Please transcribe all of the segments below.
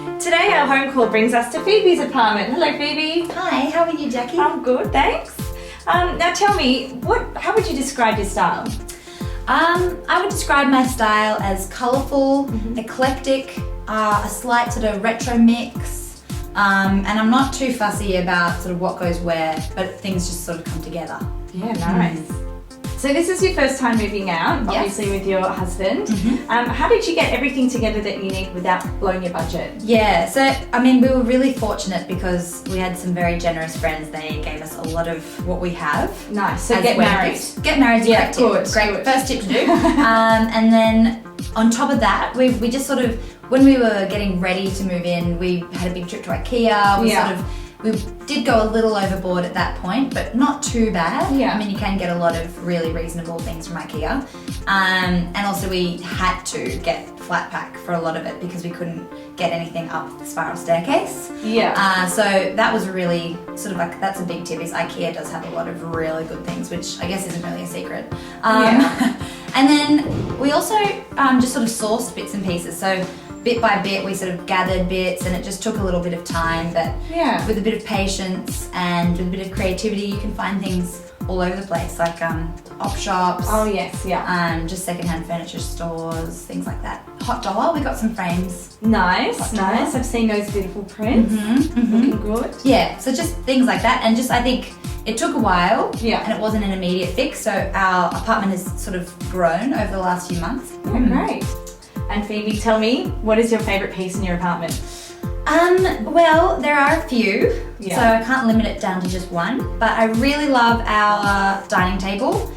Today our home call brings us to Phoebe's apartment. Hello Phoebe. Hi, how are you, Jackie? I'm good, thanks. Now tell me, how would you describe your style? I would describe my style as colourful, eclectic, a slight sort of retro mix, and I'm not too fussy about sort of what goes where, but things just sort of come together. Yeah, nice. So this is your first time moving out, obviously with your husband. How did you get everything together that you need without blowing your budget? Yeah, so I mean we were really fortunate because we had some very generous friends. They gave us a lot of what we have. Nice, so get married. Get married is Yeah, great tip. Great first tip to do. And then on top of that, we just sort of, when we were getting ready to move in, we had a big trip to IKEA. We did go a little overboard at that point, but not too bad. Yeah. I mean, you can get a lot of really reasonable things from IKEA. And also we had to get flat pack for a lot of it because we couldn't get anything up the spiral staircase. Yeah. So that was really sort of like, that's a big tip, is IKEA does have a lot of really good things, which I guess isn't really a secret. And then we also just sort of sourced bits and pieces. So bit by bit, we sort of gathered bits, and it just took a little bit of time, but with a bit of patience and with a bit of creativity, you can find things all over the place, like op shops. Oh yes, yeah. Just secondhand furniture stores, things like that. Hot Dollar, we got some frames. Nice, nice. I've seen those beautiful prints. Looking good. Yeah, so just things like that, and just I think it took a while, and it wasn't an immediate fix, so our apartment has sort of grown over the last few months. Great. And Phoebe, tell me, what is your favourite piece in your apartment? Well, there are a few, so I can't limit it down to just one, but I really love our dining table.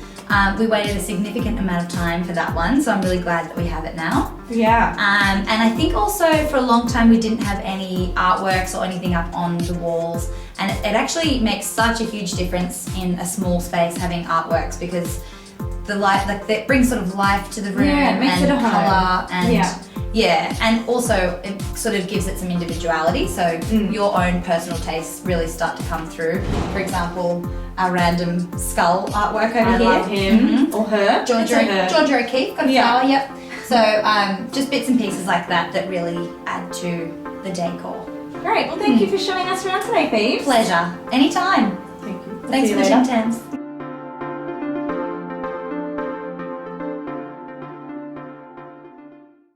We waited a significant amount of time for that one, so I'm really glad that we have it now. Yeah. And I think also for a long time we didn't have any artworks or anything up on the walls, and it actually makes such a huge difference in a small space having artworks, because the light, like, that brings sort of life to the room it makes and it a colour home. and also it sort of gives it some individuality, so your own personal tastes really start to come through. For example, our random skull artwork over here. I love him or her. Georgia O'Keeffe, got a flower, yep. So just bits and pieces like that that really add to the decor. Great, well thank you for showing us around today, Phoebe. Pleasure, anytime. Thank you. Thanks for the Tim Tams.